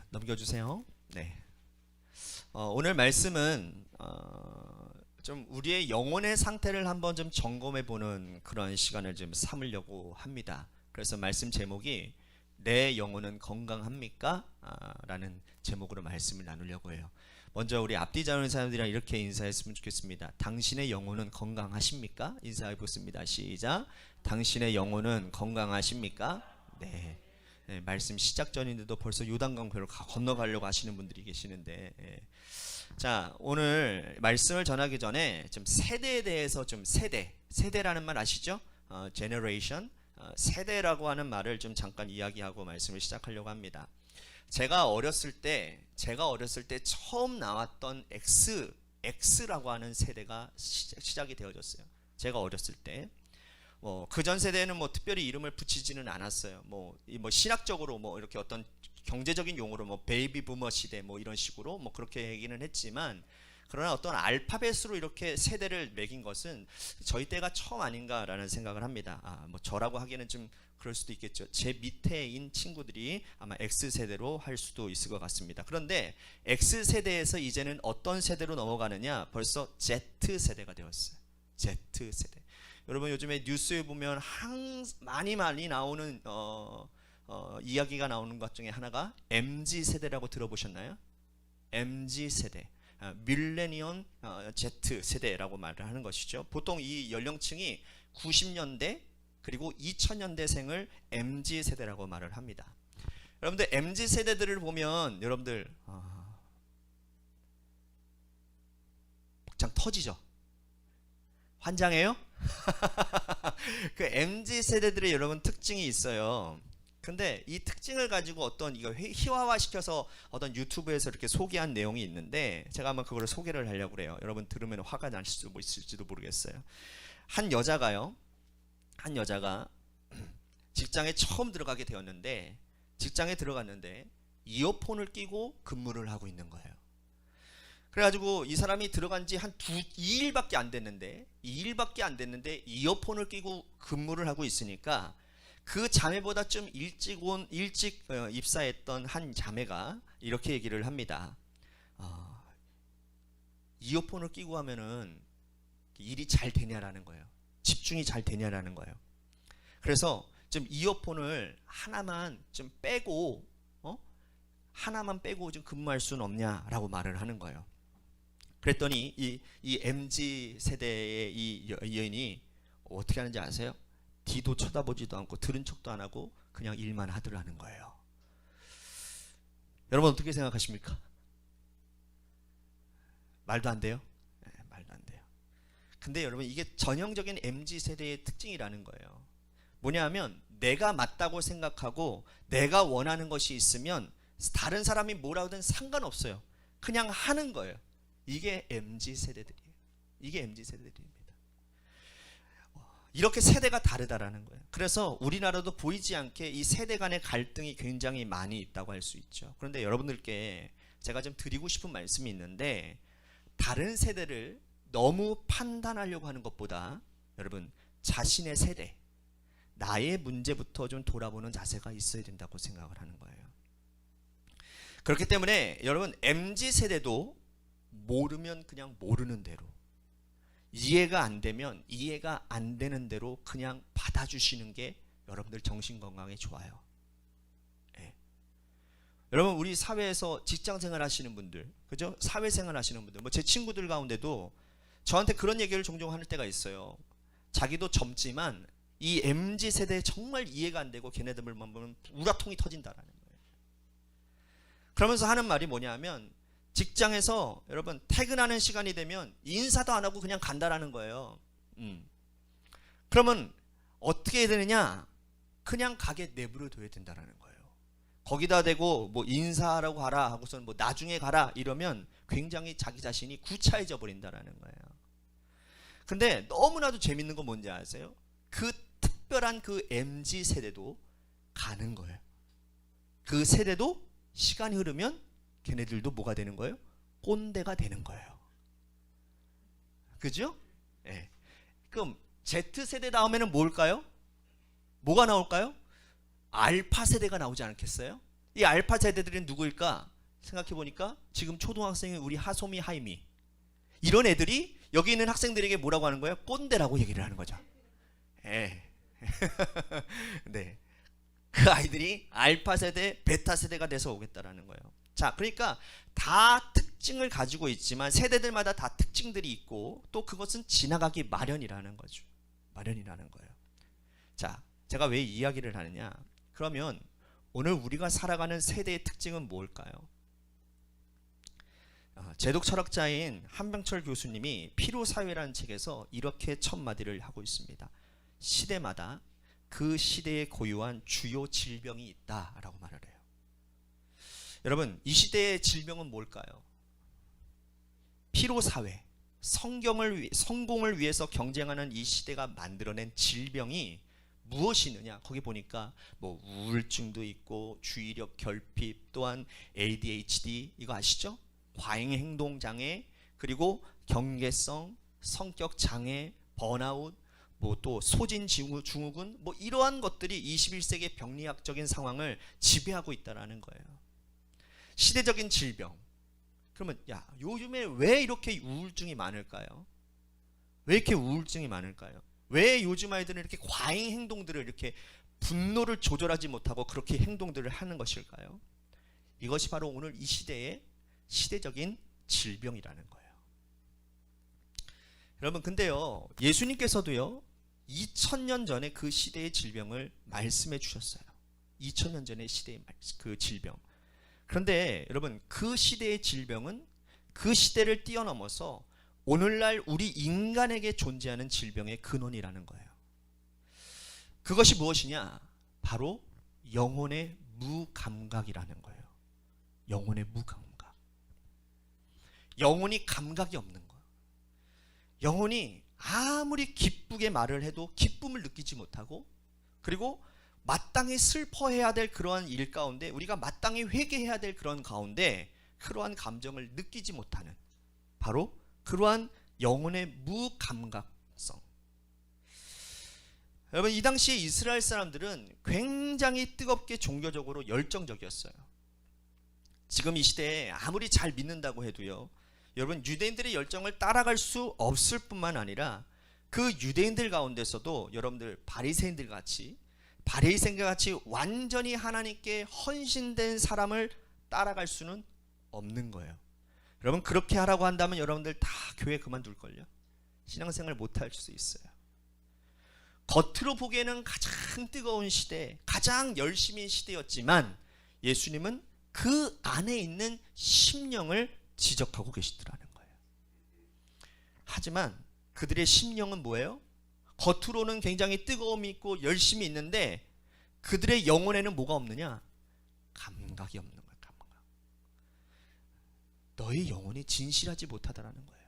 넘겨주세요. 네. 오늘 말씀은 좀 우리의 영혼의 상태를 한번 좀 점검해보는 그런 시간을 좀 삼으려고 합니다. 그래서 말씀 제목이 내 영혼은 건강합니까? 라는 제목으로 말씀을 나누려고 해요. 먼저 우리 앞뒤 잡는 사람들이랑 이렇게 인사했으면 좋겠습니다. 당신의 영혼은 건강하십니까? 인사해 보습니다. 시작. 당신의 영혼은 건강하십니까? 네. 네, 말씀 시작 전인데도 벌써 요단강변을 건너가려고 하시는 분들이 계시는데, 자, 오늘 말씀을 전하기 전에 좀 세대에 대해서 좀 세대라는 말 아시죠? generation, 세대라고 하는 말을 좀 잠깐 이야기하고 말씀을 시작하려고 합니다. 제가 어렸을 때 처음 나왔던 X라고 하는 세대가 시작이 되어졌어요. 제가 어렸을 때. 그전 세대는 특별히 이름을 붙이지는 않았어요. 신학적으로 이렇게 어떤 경제적인 용어로 베이비 부머 시대 이런 식으로 그렇게 얘기는 했지만, 그러나 어떤 알파벳으로 이렇게 세대를 매긴 것은 저희 때가 처음 아닌가라는 생각을 합니다. 저라고 하기에는 좀 그럴 수도 있겠죠. 제 밑에인 친구들이 아마 X세대로 할 수도 있을 것 같습니다. 그런데 X세대에서 이제는 어떤 세대로 넘어가느냐, 벌써 Z세대가 되었어요. Z세대. 여러분 요즘에 뉴스에 보면 많이 나오는 이야기가 나오는 것 중에 하나가 MZ세대라고 들어보셨나요? MZ세대, 밀레니엄 Z세대라고 말을 하는 것이죠. 보통 이 연령층이 90년대 그리고 2000년대생을 MZ세대라고 말을 합니다. 여러분들 MZ세대들을 보면 여러분들 복장 터지죠? 환장해요? 그 MZ세대들의 여러분 특징이 있어요. 근데 이 특징을 가지고 이거 희화화시켜서 어떤 유튜브에서 이렇게 소개한 내용이 있는데, 제가 한번 그거를 소개를 하려고 그래요. 여러분 들으면 화가 날 수도 있을지도 모르겠어요. 한 여자가 직장에 처음 들어가게 되었는데, 직장에 들어갔는데 이어폰을 끼고 근무를 하고 있는 거예요. 그래가지고 이 사람이 들어간 지 한 2일밖에 안 됐는데 이어폰을 끼고 근무를 하고 있으니까, 그 자매보다 좀 일찍 입사했던 한 자매가 이렇게 얘기를 합니다. 이어폰을 끼고 하면은 일이 잘 되냐라는 거예요. 집중이 잘 되냐라는 거예요. 그래서 좀 이어폰을 하나만 빼고 좀 근무할 수는 없냐라고 말을 하는 거예요. 그랬더니 이 MZ 세대의 이 여인이 어떻게 하는지 아세요? 뒤도 쳐다보지도 않고 들은 척도 안 하고 그냥 일만 하더라는 거예요. 여러분 어떻게 생각하십니까? 말도 안 돼요? 네, 말도 안 돼요. 근데 여러분 이게 전형적인 MZ 세대의 특징이라는 거예요. 뭐냐면 내가 맞다고 생각하고 내가 원하는 것이 있으면 다른 사람이 뭐라든 상관없어요. 그냥 하는 거예요. 이게 MZ 세대들이에요. 이게 MZ 세대들입니다. 이렇게 세대가 다르다라는 거예요. 그래서 우리나라도 보이지 않게 이 세대 간의 갈등이 굉장히 많이 있다고 할 수 있죠. 그런데 여러분들께 제가 좀 드리고 싶은 말씀이 있는데, 다른 세대를 너무 판단하려고 하는 것보다 여러분 자신의 세대, 나의 문제부터 좀 돌아보는 자세가 있어야 된다고 생각을 하는 거예요. 그렇기 때문에 여러분 MZ 세대도 모르면 그냥 모르는 대로, 이해가 안 되면 이해가 안 되는 대로 그냥 받아주시는 게 여러분들 정신건강에 좋아요. 네. 여러분 우리 사회에서 직장생활 하시는 분들, 그죠? 사회생활 하시는 분들, 제 친구들 가운데도 저한테 그런 얘기를 종종 하는 때가 있어요. 자기도 젊지만 이 MZ 세대에 정말 이해가 안 되고 걔네들만 보면 우라통이 터진다라는 거예요. 그러면서 하는 말이 뭐냐면, 직장에서 여러분 퇴근하는 시간이 되면 인사도 안 하고 그냥 간다라는 거예요. 그러면 어떻게 해야 되느냐? 그냥 가게 내버려 둬야 된다라는 거예요. 거기다 대고 인사하라고 가라 하고선 나중에 가라 이러면 굉장히 자기 자신이 구차해져 버린다라는 거예요. 근데 너무나도 재밌는 건 뭔지 아세요? 그 특별한 그 MZ 세대도 가는 거예요. 그 세대도 시간이 흐르면 걔네들도 뭐가 되는 거예요? 꼰대가 되는 거예요. 그죠? 네. 그럼 Z세대 다음에는 뭘까요? 뭐가 나올까요? 알파 세대가 나오지 않겠어요? 이 알파 세대들은 누구일까? 생각해 보니까 지금 초등학생인 우리 하소미, 하이미, 이런 애들이 여기 있는 학생들에게 뭐라고 하는 거예요? 꼰대라고 얘기를 하는 거죠. 예. 네. 그 아이들이 알파 세대, 베타 세대가 돼서 오겠다라는 거예요. 자, 그러니까 다 특징을 가지고 있지만 세대들마다 다 특징들이 있고 또 그것은 지나가기 마련이라는 거죠. 마련이라는 거예요. 자, 제가 왜 이 이야기를 하느냐? 그러면 오늘 우리가 살아가는 세대의 특징은 뭘까요? 제독 철학자인 한병철 교수님이 피로사회라는 책에서 이렇게 첫 마디를 하고 있습니다. 시대마다 그 시대에 고유한 주요 질병이 있다라고 말을 해요. 여러분, 이 시대의 질병은 뭘까요? 피로사회, 성공을 위해서 경쟁하는 이 시대가 만들어낸 질병이 무엇이 있느냐? 거기 보니까 뭐 우울증도 있고 주의력 결핍, 또한 ADHD, 이거 아시죠? 과잉행동장애, 그리고 경계성, 성격장애, 번아웃, 뭐 또 소진증후군, 뭐 이러한 것들이 21세기의 병리학적인 상황을 지배하고 있다는 거예요. 시대적인 질병. 그러면 야, 요즘에 왜 이렇게 우울증이 많을까요? 왜 이렇게 우울증이 많을까요? 왜 요즘 아이들은 이렇게 과잉 행동들을, 이렇게 분노를 조절하지 못하고 그렇게 행동들을 하는 것일까요? 이것이 바로 오늘 이 시대의 시대적인 질병이라는 거예요. 여러분, 근데요, 예수님께서도요 2000년 전에 그 시대의 질병을 말씀해 주셨어요. 2000년 전의 시대의 그 질병. 그런데 여러분, 그 시대의 질병은 그 시대를 뛰어넘어서 오늘날 우리 인간에게 존재하는 질병의 근원이라는 거예요. 그것이 무엇이냐? 바로 영혼의 무감각이라는 거예요. 영혼의 무감각. 영혼이 감각이 없는 거예요. 영혼이 아무리 기쁘게 말을 해도 기쁨을 느끼지 못하고, 그리고 마땅히 슬퍼해야 될 그러한 일 가운데, 우리가 마땅히 회개해야 될 그런 가운데 그러한 감정을 느끼지 못하는, 바로 그러한 영혼의 무감각성. 여러분, 이 당시에 이스라엘 사람들은 굉장히 뜨겁게 종교적으로 열정적이었어요. 지금 이 시대에 아무리 잘 믿는다고 해도요, 여러분, 유대인들의 열정을 따라갈 수 없을 뿐만 아니라 그 유대인들 가운데서도 여러분들 바리새인들 같이 완전히 하나님께 헌신된 사람을 따라갈 수는 없는 거예요. 여러분, 그렇게 하라고 한다면 여러분들 다 교회 그만둘걸요. 신앙생활 못할 수 있어요. 겉으로 보기에는 가장 뜨거운 시대, 가장 열심인 시대였지만 예수님은 그 안에 있는 심령을 지적하고 계시더라는 거예요. 하지만 그들의 심령은 뭐예요? 겉으로는 굉장히 뜨거움이 있고 열심이 있는데 그들의 영혼에는 뭐가 없느냐? 감각이 없는 거예요. 감각. 너희 영혼이 진실하지 못하다라는 거예요.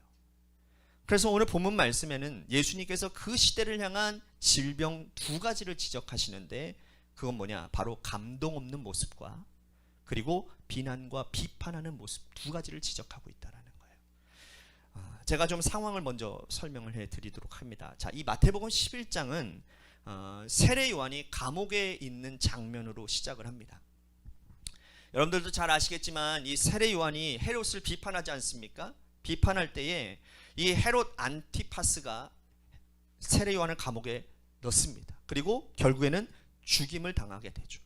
그래서 오늘 본문 말씀에는 예수님께서 그 시대를 향한 질병 두 가지를 지적하시는데, 그건 뭐냐? 바로 감동 없는 모습과 그리고 비난과 비판하는 모습, 두 가지를 지적하고 있다라는 거예요. 제가 좀 상황을 먼저 설명을 해드리도록 합니다. 자, 이 마태복음 11장은 세례 요한이 감옥에 있는 장면으로 시작을 합니다. 여러분들도 잘 아시겠지만 이 세례 요한이 헤롯을 비판하지 않습니까? 비판할 때에 이 헤롯 안티파스가 세례 요한을 감옥에 넣습니다. 그리고 결국에는 죽임을 당하게 되죠.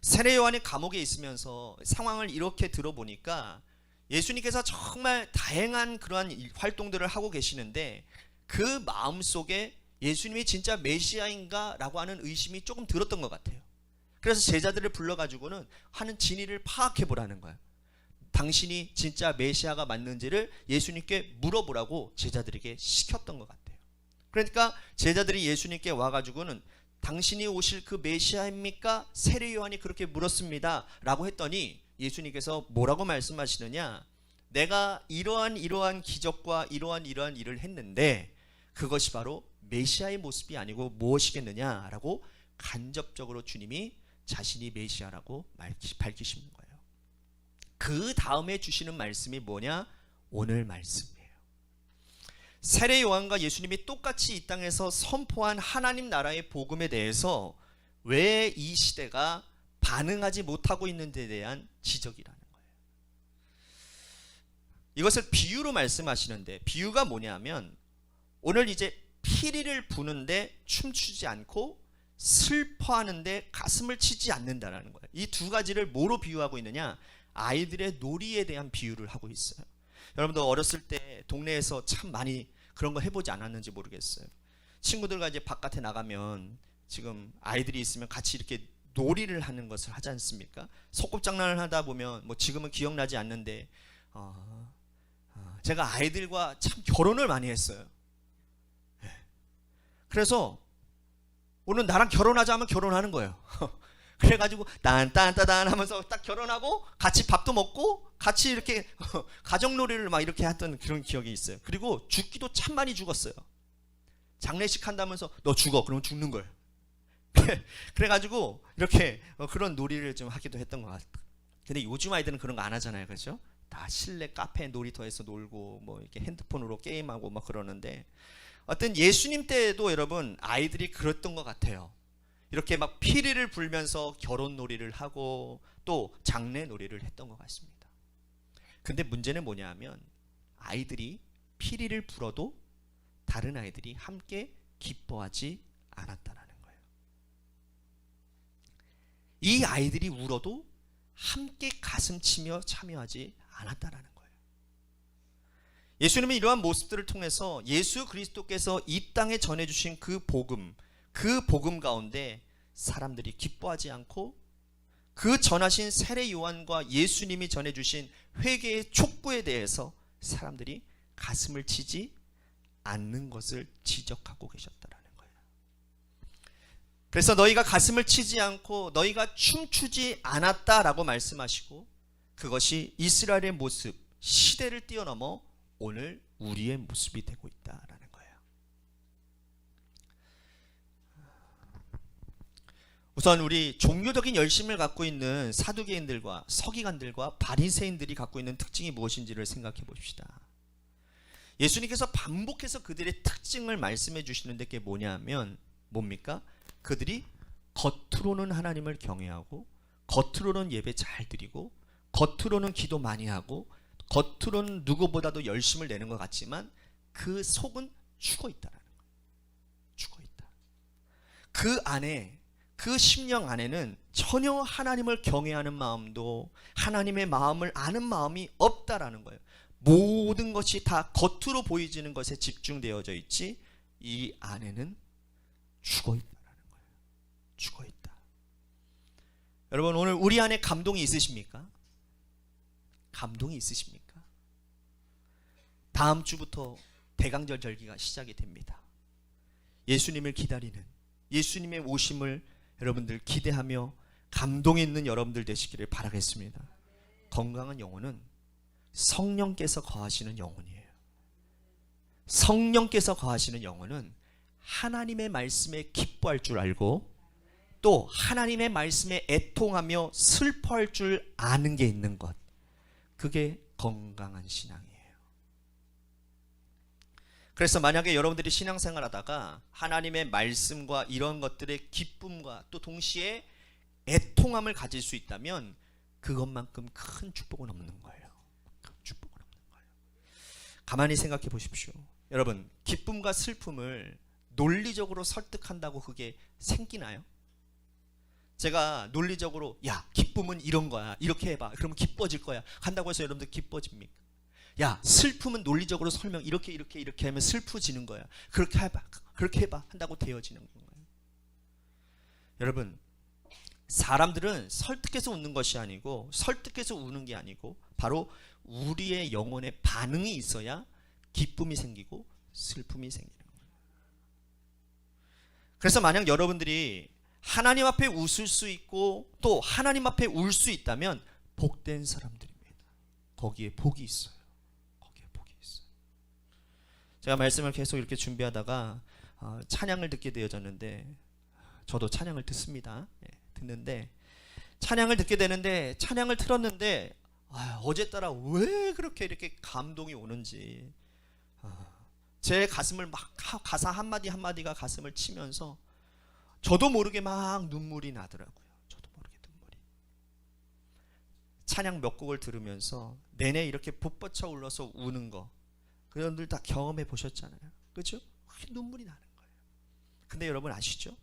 세례 요한이 감옥에 있으면서 상황을 이렇게 들어보니까 예수님께서 정말 다양한 그러한 활동들을 하고 계시는데 그 마음속에 예수님이 진짜 메시아인가 라고 하는 의심이 조금 들었던 것 같아요. 그래서 제자들을 불러가지고는 하는 진위를 파악해 보라는 거예요. 당신이 진짜 메시아가 맞는지를 예수님께 물어보라고 제자들에게 시켰던 것 같아요. 그러니까 제자들이 예수님께 와가지고는 당신이 오실 그 메시아입니까? 세례 요한이 그렇게 물었습니다 라고 했더니 예수님께서 뭐라고 말씀하시느냐? 내가 이러한 기적과 이러한 일을 했는데 그것이 바로 메시아의 모습이 아니고 무엇이겠느냐 라고 간접적으로 주님이 자신이 메시아라고 밝히시는 거예요. 그 다음에 주시는 말씀이 뭐냐? 오늘 말씀이에요. 세례 요한과 예수님이 똑같이 이 땅에서 선포한 하나님 나라의 복음에 대해서 왜 이 시대가 반응하지 못하고 있는 데 대한 지적이라는 거예요. 이것을 비유로 말씀하시는데, 비유가 뭐냐면 오늘 이제 피리를 부는데 춤추지 않고 슬퍼하는데 가슴을 치지 않는다라는 거예요. 이 두 가지를 뭐로 비유하고 있느냐? 아이들의 놀이에 대한 비유를 하고 있어요. 여러분들 어렸을 때 동네에서 참 많이 그런 거 해보지 않았는지 모르겠어요. 친구들과 이제 바깥에 나가면 지금 아이들이 있으면 같이 이렇게 놀이를 하는 것을 하지 않습니까? 소꿉장난을 하다 보면 뭐 지금은 기억나지 않는데 제가 아이들과 참 결혼을 많이 했어요. 그래서 오늘 나랑 결혼하자 하면 결혼하는 거예요. 그래가지고 딴딴따단 하면서 딱 결혼하고 같이 밥도 먹고 같이 이렇게 가정놀이를 막 이렇게 했던 그런 기억이 있어요. 그리고 죽기도 참 많이 죽었어요. 장례식 한다면서 너 죽어 그러면 죽는 걸. 그래가지고 이렇게 그런 놀이를 좀 하기도 했던 것 같아요. 근데 요즘 아이들은 그런 거 안 하잖아요, 그렇죠? 다 실내 카페 놀이터에서 놀고 뭐 이렇게 핸드폰으로 게임하고 막 그러는데, 어떤 예수님 때도 여러분 아이들이 그랬던 것 같아요. 이렇게 막 피리를 불면서 결혼 놀이를 하고 또 장례 놀이를 했던 것 같습니다. 근데 문제는 뭐냐 하면 아이들이 피리를 불어도 다른 아이들이 함께 기뻐하지 않았다는 거예요. 이 아이들이 울어도 함께 가슴치며 참여하지 않았다는 거예요. 예수님은 이러한 모습들을 통해서 예수 그리스도께서 이 땅에 전해주신 그 복음 가운데 사람들이 기뻐하지 않고 그 전하신 세례 요한과 예수님이 전해주신 회개의 촉구에 대해서 사람들이 가슴을 치지 않는 것을 지적하고 계셨다라는 거예요. 그래서 너희가 가슴을 치지 않고 너희가 춤추지 않았다라고 말씀하시고, 그것이 이스라엘의 모습, 시대를 뛰어넘어 오늘 우리의 모습이 되고 있다라는 거예요. 우선 우리 종교적인 열심을 갖고 있는 사두개인들과 서기관들과 바리새인들이 갖고 있는 특징이 무엇인지를 생각해 봅시다. 예수님께서 반복해서 그들의 특징을 말씀해 주시는데 그게 뭐냐면 뭡니까? 그들이 겉으로는 하나님을 경외하고 겉으로는 예배 잘 드리고 겉으로는 기도 많이 하고 겉으로는 누구보다도 열심을 내는 것 같지만 그 속은 죽어 있다라는 거예요. 죽어 있다. 그 안에, 그 심령 안에는 전혀 하나님을 경외하는 마음도 하나님의 마음을 아는 마음이 없다라는 거예요. 모든 것이 다 겉으로 보이지는 것에 집중되어져 있지 이 안에는 죽어 있다라는 거예요. 죽어 있다. 여러분 오늘 우리 안에 감동이 있으십니까? 감동이 있으십니까? 다음 주부터 대강절 절기가 시작이 됩니다. 예수님을 기다리는, 예수님의 오심을 여러분들 기대하며 감동이 있는 여러분들 되시기를 바라겠습니다. 건강한 영혼은 성령께서 거하시는 영혼이에요. 성령께서 거하시는 영혼은 하나님의 말씀에 기뻐할 줄 알고 또 하나님의 말씀에 애통하며 슬퍼할 줄 아는 게 있는 것, 그게 건강한 신앙이에요. 그래서 만약에 여러분들이 신앙생활 하다가 하나님의 말씀과 이런 것들의 기쁨과 또 동시에 애통함을 가질 수 있다면 그것만큼 큰 축복은 없는 거예요. 축복은 없는 거예요. 가만히 생각해 보십시오. 여러분, 기쁨과 슬픔을 논리적으로 설득한다고 그게 생기나요? 제가 논리적으로 야, 기쁨은 이런 거야, 이렇게 해봐, 그러면 기뻐질 거야 한다고 해서 여러분들 기뻐집니까? 야, 슬픔은 논리적으로 설명 이렇게 하면 슬퍼지는 거야, 그렇게 해봐 한다고 되어지는 건가요? 여러분, 사람들은 설득해서 웃는 것이 아니고 설득해서 우는 게 아니고 바로 우리의 영혼에 반응이 있어야 기쁨이 생기고 슬픔이 생기는 거예요. 그래서 만약 여러분들이 하나님 앞에 웃을 수 있고 또 하나님 앞에 울 수 있다면 복된 사람들입니다. 거기에 복이 있어요. 거기에 복이 있어요. 제가 말씀을 계속 이렇게 준비하다가 찬양을 듣게 되어졌는데, 저도 찬양을 듣습니다. 듣는데 찬양을 듣게 되는데 찬양을 틀었는데 어제 따라 왜 그렇게 이렇게 감동이 오는지, 제 가슴을 막 가사 한마디 한마디가 가슴을 치면서 저도 모르게 막 눈물이 나더라고요. 저도 모르게 눈물이. 찬양 몇 곡을 들으면서 내내 이렇게 북받쳐 울러서 우는 거, 그분들 다 경험해 보셨잖아요. 그렇죠? 눈물이 나는 거예요. 근데 여러분 아시죠?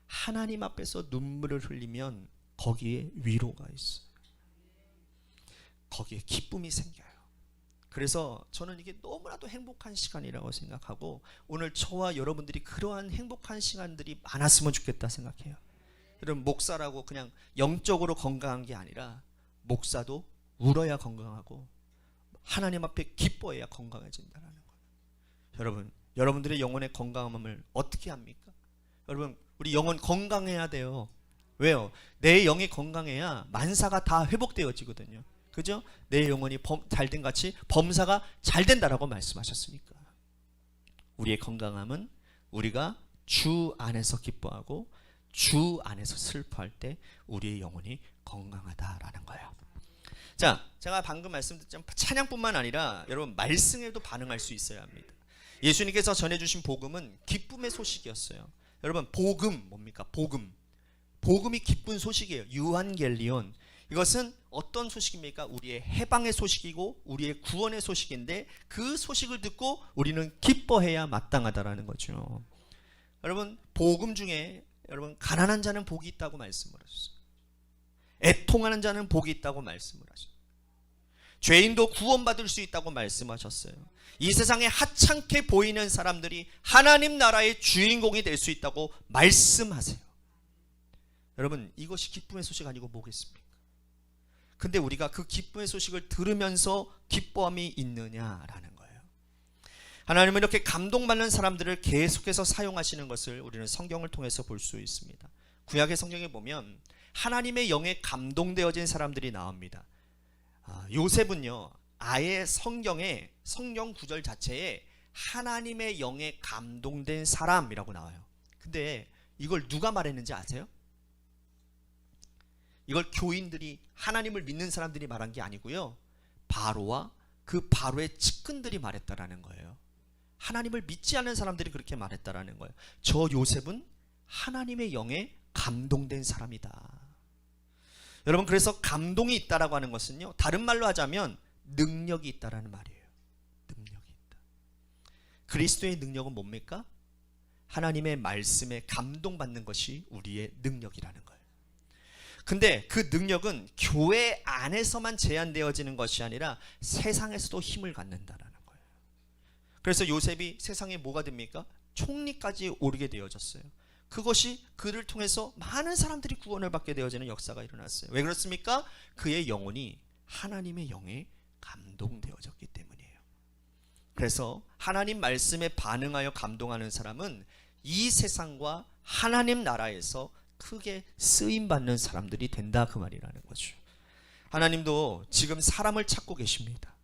하나님 앞에서 눈물을 흘리면 거기에 위로가 있어요. 거기에 기쁨이 생겨요. 그래서 저는 이게 너무나도 행복한 시간이라고 생각하고, 오늘 저와 여러분들이 그러한 행복한 시간들이 많았으면 좋겠다 생각해요. 여러분, 목사라고 그냥 영적으로 건강한 게 아니라 목사도 울어야 건강하고 하나님 앞에 기뻐해야 건강해진다는 거예요. 여러분들의 영혼의 건강함을 어떻게 합니까? 여러분, 우리 영혼 건강해야 돼요. 왜요? 내 영이 건강해야 만사가 다 회복되어지거든요. 그죠? 내 영혼이 잘된 같이 범사가 잘 된다라고 말씀하셨으니까. 우리의 건강함은 우리가 주 안에서 기뻐하고 주 안에서 슬퍼할 때 우리의 영혼이 건강하다라는 거예요. 자, 제가 방금 말씀드렸지만 찬양뿐만 아니라 여러분 말씀에도 반응할 수 있어야 합니다. 예수님께서 전해주신 복음은 기쁨의 소식이었어요. 여러분, 복음 뭡니까? 복음이 기쁜 소식이에요. 유한겔리온. 이것은 어떤 소식입니까? 우리의 해방의 소식이고 우리의 구원의 소식인데, 그 소식을 듣고 우리는 기뻐해야 마땅하다라는 거죠. 여러분, 복음 중에 여러분 가난한 자는 복이 있다고 말씀을 하셨어요. 애통하는 자는 복이 있다고 말씀을 하셨어요. 죄인도 구원받을 수 있다고 말씀하셨어요. 이 세상에 하찮게 보이는 사람들이 하나님 나라의 주인공이 될 수 있다고 말씀하세요. 여러분, 이것이 기쁨의 소식 아니고 뭐겠습니까? 근데 우리가 그 기쁨의 소식을 들으면서 기뻐함이 있느냐라는 거예요. 하나님은 이렇게 감동받는 사람들을 계속해서 사용하시는 것을 우리는 성경을 통해서 볼 수 있습니다. 구약의 성경에 보면 하나님의 영에 감동되어진 사람들이 나옵니다. 요셉은요, 아예 성경 구절 자체에 하나님의 영에 감동된 사람이라고 나와요. 근데 이걸 누가 말했는지 아세요? 이걸 교인들이, 하나님을 믿는 사람들이 말한 게 아니고요, 바로와 그 바로의 측근들이 말했다라는 거예요. 하나님을 믿지 않는 사람들이 그렇게 말했다라는 거예요. 저 요셉은 하나님의 영에 감동된 사람이다. 여러분, 그래서 감동이 있다라고 하는 것은요, 다른 말로 하자면 능력이 있다라는 말이에요. 능력이 있다. 그리스도의 능력은 뭡니까? 하나님의 말씀에 감동받는 것이 우리의 능력이라는 거예요. 근데 그 능력은 교회 안에서만 제한되어지는 것이 아니라 세상에서도 힘을 갖는다라는 거예요. 그래서 요셉이 세상에 뭐가 됩니까? 총리까지 오르게 되어졌어요. 그것이 그를 통해서 많은 사람들이 구원을 받게 되어지는 역사가 일어났어요. 왜 그렇습니까? 그의 영혼이 하나님의 영에 감동되어졌기 때문이에요. 그래서 하나님 말씀에 반응하여 감동하는 사람은 이 세상과 하나님 나라에서 크게 쓰임받는 사람들이 된다, 그 말이라는 거죠. 하나님도 지금 사람을 찾고 계십니다.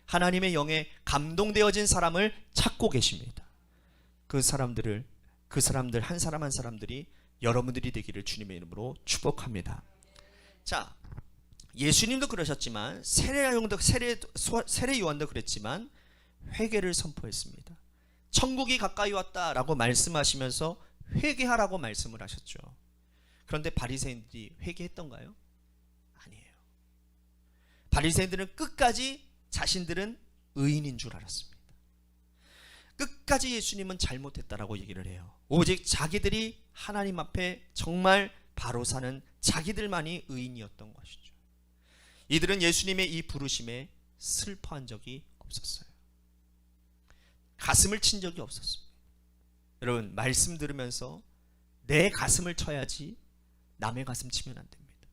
하나님의 영에 감동되어진 사람을 찾고 계십니다. 그 사람들 한 사람 한 사람들이 여러분들이 되기를 주님의 이름으로 축복합니다. 자, 예수님도 그러셨지만 세례 요한도 그랬지만 회개를 선포했습니다. 천국이 가까이 왔다라고 말씀하시면서 회개하라고 말씀을 하셨죠. 그런데 바리새인들이 회개했던가요? 아니에요. 바리새인들은 끝까지 자신들은 의인인 줄 알았습니다. 끝까지 예수님은 잘못했다라고 얘기를 해요. 오직 자기들이 하나님 앞에 정말 바로 사는 자기들만이 의인이었던 것이죠. 이들은 예수님의 이 부르심에 슬퍼한 적이 없었어요. 가슴을 친 적이 없었습니다. 여러분, 말씀 들으면서 내 가슴을 쳐야지 남의 가슴 치면 안 됩니다.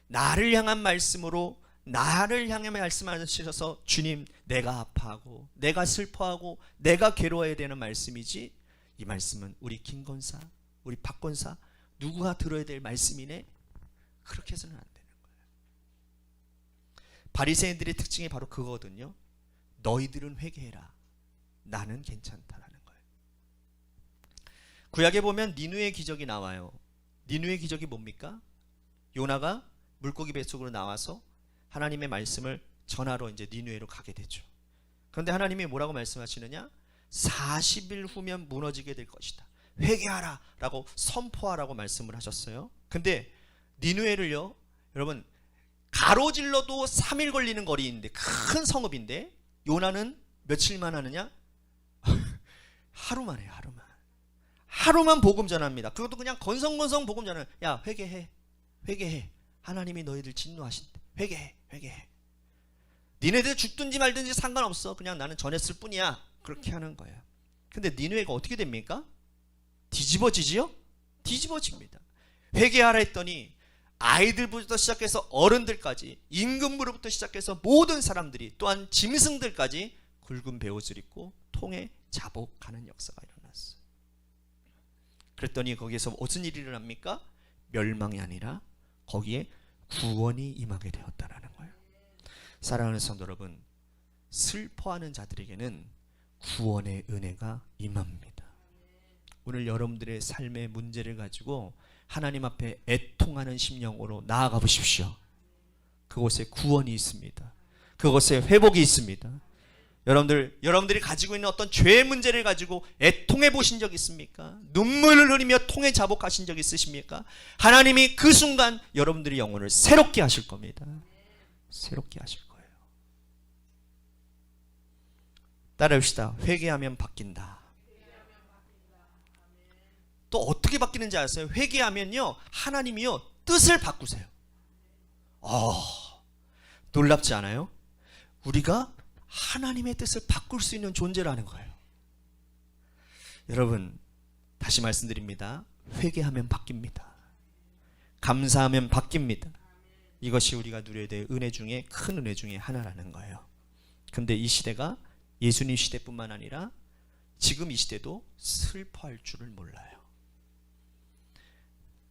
나를 향한 말씀으로, 나를 향해 말씀하셔서 주님, 내가 아파하고 내가 슬퍼하고 내가 괴로워해야 되는 말씀이지, 이 말씀은 우리 김 권사, 우리 박 권사 누구가 들어야 될 말씀이네, 그렇게 해서는 안 되는 거예요. 바리새인들의 특징이 바로 그거거든요. 너희들은 회개해라, 나는 괜찮다라는 거예요. 구약에 보면 니누의 기적이 나와요. 니누의 기적이 뭡니까? 요나가 물고기 뱃속으로 나와서 하나님의 말씀을 전하러 이제 니누에로 가게 되죠. 그런데 하나님이 뭐라고 말씀하시느냐? 40일 후면 무너지게 될 것이다, 회개하라 라고 선포하라고 말씀을 하셨어요. 근데 니누에를요, 여러분 가로질러도 3일 걸리는 거리인데, 큰 성읍인데 요나는 며칠만 하느냐? 하루만 해요. 하루만 복음 전합니다. 그것도 그냥 건성건성 복음 전하는. 야, 회개해. 하나님이 너희들 진노하신대. 회개해. 니네들 죽든지 말든지 상관없어. 그냥 나는 전했을 뿐이야. 그렇게 하는 거예요. 근데 니느웨가 어떻게 됩니까? 뒤집어지지요? 뒤집어집니다. 회개하라 했더니 아이들부터 시작해서 어른들까지, 임금부로부터 시작해서 모든 사람들이, 또한 짐승들까지 굵은 베옷을 입고 통에 자복하는 역사가 일어났어요. 그랬더니 거기에서 무슨 일이 일어납니까? 멸망이 아니라 거기에 구원이 임하게 되었다라는 거예요. 사랑하는 성도 여러분, 슬퍼하는 자들에게는 구원의 은혜가 임합니다. 오늘 여러분들의 삶의 문제를 가지고 하나님 앞에 애통하는 심령으로 나아가 보십시오. 그곳에 구원이 있습니다. 그곳에 회복이 있습니다. 여러분들이 가지고 있는 어떤 죄의 문제를 가지고 애통해 보신 적 있습니까? 눈물을 흘리며 통해 자복하신 적 있으십니까? 하나님이 그 순간 여러분들의 영혼을 새롭게 하실 겁니다. 새롭게 하실 거예요. 따라합시다. 회개하면 바뀐다. 또 어떻게 바뀌는지 아세요? 회개하면요, 하나님이요 뜻을 바꾸세요. 놀랍지 않아요? 우리가 하나님의 뜻을 바꿀 수 있는 존재라는 거예요. 여러분, 다시 말씀드립니다. 회개하면 바뀝니다. 감사하면 바뀝니다. 이것이 우리가 누려야 될 은혜 중에 큰 은혜 중에 하나라는 거예요. 근데 이 시대가 예수님 시대뿐만 아니라 지금 이 시대도 슬퍼할 줄을 몰라요.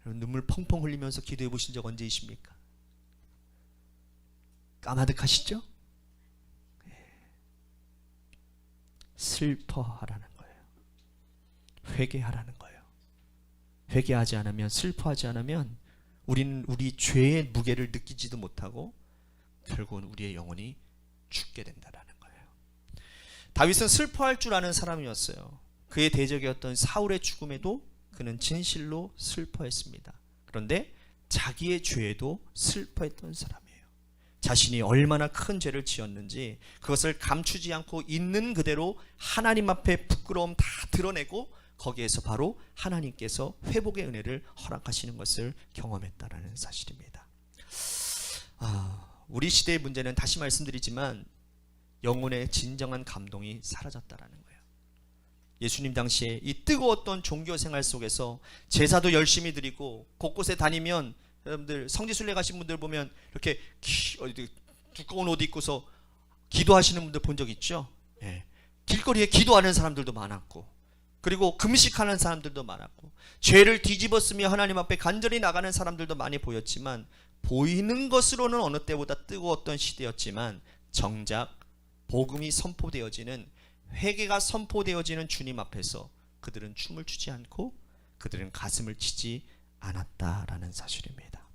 여러분, 눈물 펑펑 흘리면서 기도해 보신 적 언제이십니까? 까마득하시죠? 슬퍼하라는 거예요. 회개하라는 거예요. 회개하지 않으면, 슬퍼하지 않으면 우리는 우리 죄의 무게를 느끼지도 못하고 결국은 우리의 영혼이 죽게 된다라는 거예요. 다윗은 슬퍼할 줄 아는 사람이었어요. 그의 대적이었던 사울의 죽음에도 그는 진실로 슬퍼했습니다. 그런데 자기의 죄에도 슬퍼했던 사람이에요. 자신이 얼마나 큰 죄를 지었는지 그것을 감추지 않고 있는 그대로 하나님 앞에 부끄러움 다 드러내고 거기에서 바로 하나님께서 회복의 은혜를 허락하시는 것을 경험했다라는 사실입니다. 우리 시대의 문제는 다시 말씀드리지만 영혼의 진정한 감동이 사라졌다라는 거예요. 예수님 당시에 이 뜨거웠던 종교생활 속에서 제사도 열심히 드리고 곳곳에 다니면, 여러분들 성지순례 가신 분들 보면 이렇게 두꺼운 옷 입고서 기도하시는 분들 본 적 있죠? 예. 길거리에 기도하는 사람들도 많았고, 그리고 금식하는 사람들도 많았고, 죄를 뒤집었으며 하나님 앞에 간절히 나가는 사람들도 많이 보였지만, 보이는 것으로는 어느 때보다 뜨거웠던 시대였지만 정작 복음이 선포되어지는, 회개가 선포되어지는 주님 앞에서 그들은 춤을 추지 않고 그들은 가슴을 치지 않았다라는 사실입니다.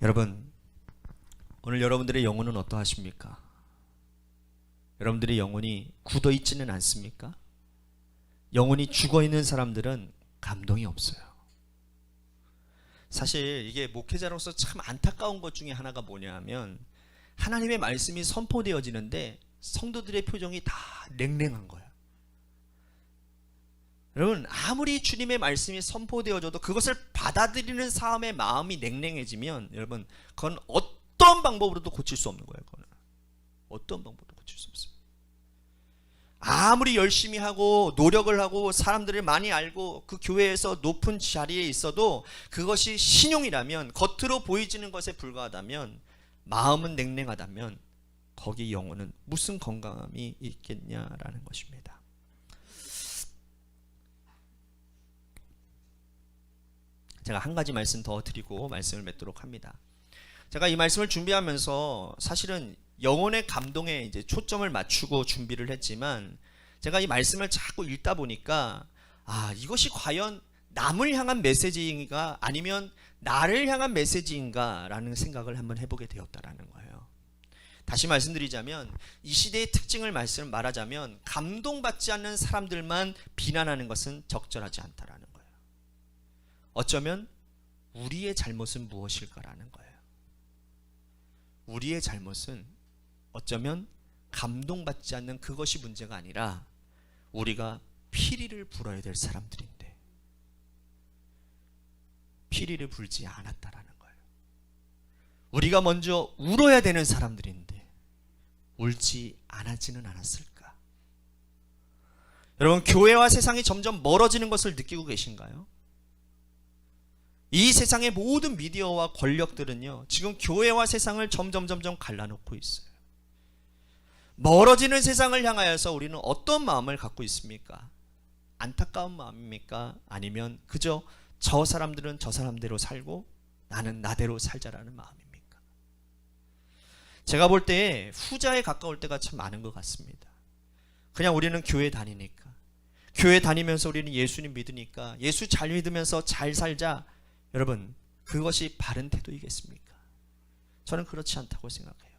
여러분, 오늘 여러분들의 영혼은 어떠하십니까? 여러분들의 영혼이 굳어 있지는 않습니까? 영혼이 죽어 있는 사람들은 감동이 없어요. 사실 이게 목회자로서 참 안타까운 것 중에 하나가 뭐냐 하면, 하나님의 말씀이 선포되어지는데 성도들의 표정이 다 냉랭한 거예요. 여러분, 아무리 주님의 말씀이 선포되어져도 그것을 받아들이는 사람의 마음이 냉랭해지면, 여러분, 그건 어떤 방법으로도 고칠 수 없는 거예요. 그건 어떤 방법으로도 고칠 수 없어요. 아무리 열심히 하고 노력을 하고 사람들을 많이 알고 그 교회에서 높은 자리에 있어도 그것이 신용이라면, 겉으로 보이지는 것에 불과하다면, 마음은 냉랭하다면 거기 영혼은 무슨 건강함이 있겠냐라는 것입니다. 제가 한 가지 말씀 더 드리고 말씀을 맺도록 합니다. 제가 이 말씀을 준비하면서 사실은 영혼의 감동에 이제 초점을 맞추고 준비를 했지만, 제가 이 말씀을 자꾸 읽다 보니까 이것이 과연 남을 향한 메시지인가 아니면 나를 향한 메시지인가 라는 생각을 한번 해보게 되었다라는 거예요. 다시 말씀드리자면, 이 시대의 특징을 말하자면 감동받지 않는 사람들만 비난하는 것은 적절하지 않다라는 거예요. 어쩌면 우리의 잘못은 무엇일까라는 거예요. 우리의 잘못은 어쩌면 감동받지 않는 그것이 문제가 아니라 우리가 피리를 불어야 될 사람들인데 피리를 불지 않았다라는 거예요. 우리가 먼저 울어야 되는 사람들인데 울지 않았지는 않았을까? 여러분, 교회와 세상이 점점 멀어지는 것을 느끼고 계신가요? 이 세상의 모든 미디어와 권력들은요, 지금 교회와 세상을 점점 갈라놓고 있어요. 멀어지는 세상을 향하여서 우리는 어떤 마음을 갖고 있습니까? 안타까운 마음입니까? 아니면 그저 저 사람들은 저 사람대로 살고 나는 나대로 살자라는 마음입니까? 제가 볼 때 후자에 가까울 때가 참 많은 것 같습니다. 그냥 우리는 교회 다니니까, 교회 다니면서 우리는 예수님 믿으니까 예수 잘 믿으면서 잘 살자. 여러분, 그것이 바른 태도이겠습니까? 저는 그렇지 않다고 생각해요.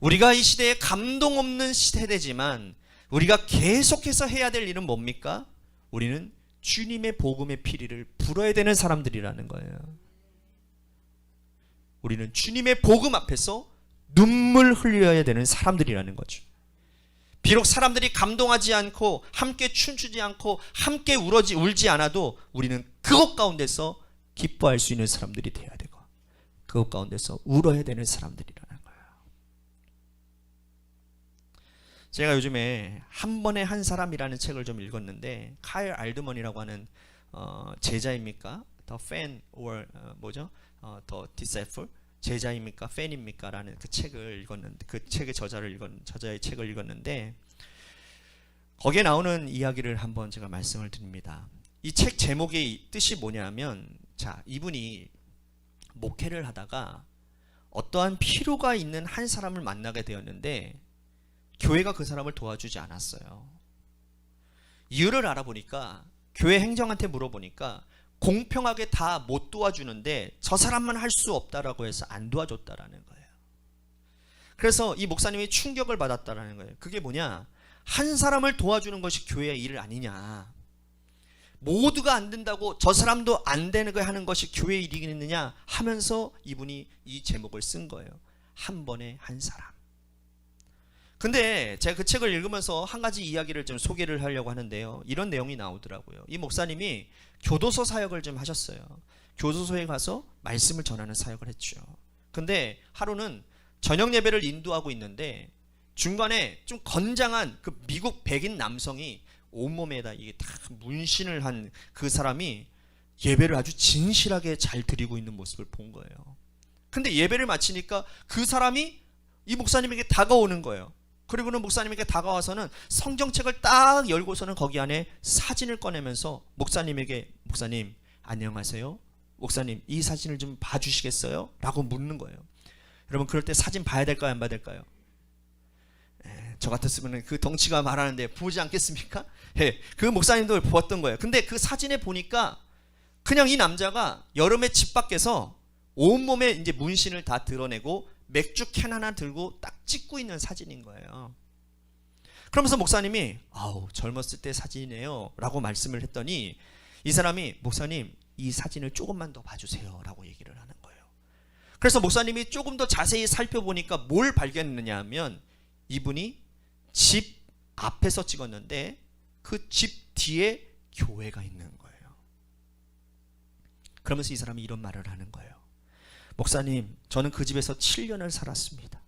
우리가 이 시대에 감동 없는 세대지만 우리가 계속해서 해야 될 일은 뭡니까? 우리는 주님의 복음의 피리를 불어야 되는 사람들이라는 거예요. 우리는 주님의 복음 앞에서 눈물 흘려야 되는 사람들이라는 거죠. 비록 사람들이 감동하지 않고 함께 춤추지 않고 함께 울지 않아도 우리는 그것 가운데서 기뻐할 수 있는 사람들이 되어야 되고 그것 가운데서 울어야 되는 사람들이라는 거예요. 제가 요즘에 한 번에 한 사람이라는 책을 좀 읽었는데, 카일 알드먼이라고 하는 제자입니까? The fan or 뭐죠? The disciple? 제자입니까? 팬입니까? 라는 그 책을 읽었는데, 그 책의 저자의 책을 읽었는데, 거기에 나오는 이야기를 한번 제가 말씀을 드립니다. 이 책 제목의 뜻이 뭐냐면, 자, 이분이 목회를 하다가 어떠한 필요가 있는 한 사람을 만나게 되었는데 교회가 그 사람을 도와주지 않았어요. 이유를 알아보니까, 교회 행정한테 물어보니까 공평하게 다 못 도와주는데 저 사람만 할 수 없다라고 해서 안 도와줬다라는 거예요. 그래서 이 목사님이 충격을 받았다라는 거예요. 그게 뭐냐? 한 사람을 도와주는 것이 교회의 일 아니냐? 모두가 안 된다고 저 사람도 안 되는 거 하는 것이 교회의 일이겠느냐 하면서 이분이 이 제목을 쓴 거예요. 한 번에 한 사람. 근데 제가 그 책을 읽으면서 한 가지 이야기를 좀 소개를 하려고 하는데요, 이런 내용이 나오더라고요. 이 목사님이 교도소 사역을 좀 하셨어요. 교도소에 가서 말씀을 전하는 사역을 했죠. 근데 하루는 저녁 예배를 인도하고 있는데 중간에 좀 건장한 그 미국 백인 남성이 온몸에다 이게 다 문신을 한 그 사람이 예배를 아주 진실하게 잘 드리고 있는 모습을 본 거예요. 근데 예배를 마치니까 그 사람이 이 목사님에게 다가오는 거예요. 그리고는 목사님에게 다가와서는 성경책을 딱 열고서는 거기 안에 사진을 꺼내면서 목사님에게, 목사님 안녕하세요, 목사님 이 사진을 좀 봐주시겠어요? 라고 묻는 거예요. 여러분, 그럴 때 사진 봐야 될까요, 안 봐야 될까요? 저 같았으면 그 덩치가 말하는데 보지 않겠습니까? 그 목사님도 보았던 거예요. 근데 그 사진에 보니까 그냥 이 남자가 여름에 집 밖에서 온몸에 이제 문신을 다 드러내고 맥주 캔 하나 들고 딱 찍고 있는 사진인 거예요. 그러면서 목사님이 아우 젊었을 때 사진이네요 라고 말씀을 했더니 이 사람이, 목사님 이 사진을 조금만 더 봐주세요 라고 얘기를 하는 거예요. 그래서 목사님이 조금 더 자세히 살펴보니까 뭘 발견했느냐 하면, 이분이 집 앞에서 찍었는데 그 집 뒤에 교회가 있는 거예요. 그러면서 이 사람이 이런 말을 하는 거예요. 목사님, 저는 그 집에서 7년을 살았습니다.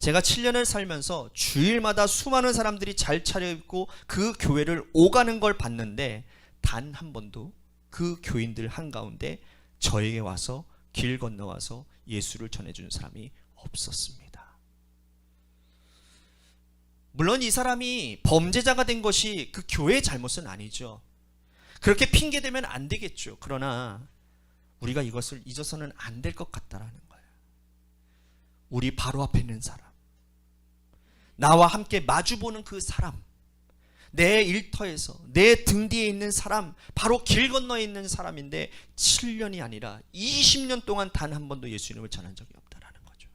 제가 7년을 살면서 주일마다 수많은 사람들이 잘 차려입고 그 교회를 오가는 걸 봤는데 단 한 번도 그 교인들 한가운데 저에게 와서 길 건너와서 예수를 전해준 사람이 없었습니다. 물론 이 사람이 범죄자가 된 것이 그 교회의 잘못은 아니죠. 그렇게 핑계대면 안 되겠죠. 그러나 우리가 이것을 잊어서는 안 될 것 같다라는 거예요. 우리 바로 앞에 있는 사람, 나와 함께 마주보는 그 사람, 내 일터에서 내 등 뒤에 있는 사람, 바로 길 건너에 있는 사람인데 7년이 아니라 20년 동안 단 한 번도 예수님을 전한 적이 없다라는 거죠.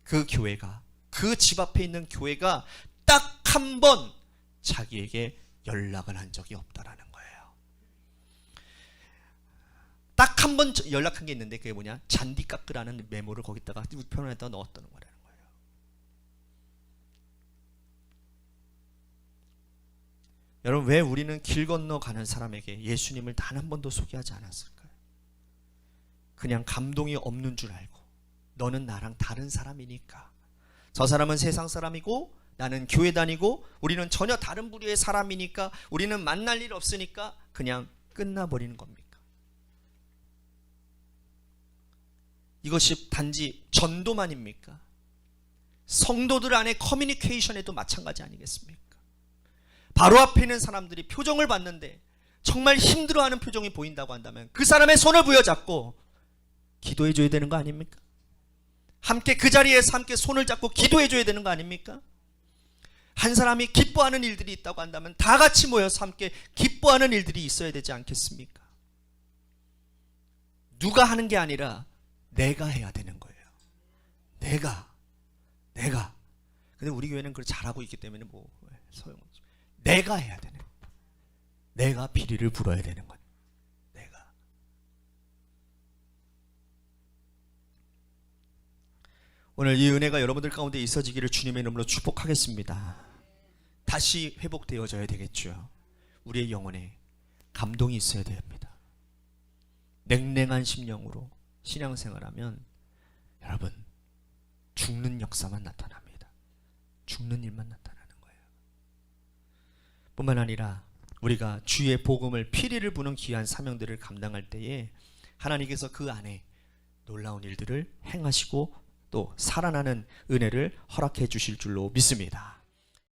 그 교회가, 그 집 앞에 있는 교회가 딱 한 번 자기에게 연락을 한 적이 없다라는 거예요. 딱 한 번 연락한 게 있는데 그게 뭐냐? 잔디 깎으라는 메모를 거기다가 우편에다 넣었다는 거라는 거예요. 여러분, 왜 우리는 길 건너 가는 사람에게 예수님을 단 한 번도 소개하지 않았을까요? 그냥 감동이 없는 줄 알고, 너는 나랑 다른 사람이니까. 저 사람은 세상 사람이고 나는 교회 다니고 우리는 전혀 다른 부류의 사람이니까, 우리는 만날 일 없으니까 그냥 끝나버리는 겁니까? 이것이 단지 전도만입니까? 성도들 안의 커뮤니케이션에도 마찬가지 아니겠습니까? 바로 앞에 있는 사람들이 표정을 봤는데 정말 힘들어하는 표정이 보인다고 한다면 그 사람의 손을 부여잡고 기도해 줘야 되는 거 아닙니까? 함께 그 자리에서 함께 손을 잡고 기도해 줘야 되는 거 아닙니까? 한 사람이 기뻐하는 일들이 있다고 한다면 다 같이 모여서 함께 기뻐하는 일들이 있어야 되지 않겠습니까? 누가 하는 게 아니라 내가 해야 되는 거예요. 내가. 근데 우리 교회는 그걸 잘하고 있기 때문에 뭐 소용없죠. 내가 해야 되는 거예요. 내가 비리를 불어야 되는 거예요. 내가. 오늘 이 은혜가 여러분들 가운데 있어지기를 주님의 이름으로 축복하겠습니다. 다시 회복되어져야 되겠죠. 우리의 영혼에 감동이 있어야 됩니다. 냉랭한 심령으로 신앙생활하면 여러분 죽는 역사만 나타납니다. 죽는 일만 나타나는 거예요. 뿐만 아니라 우리가 주의 복음을 피리를 부는 귀한 사명들을 감당할 때에 하나님께서 그 안에 놀라운 일들을 행하시고 또 살아나는 은혜를 허락해 주실 줄로 믿습니다.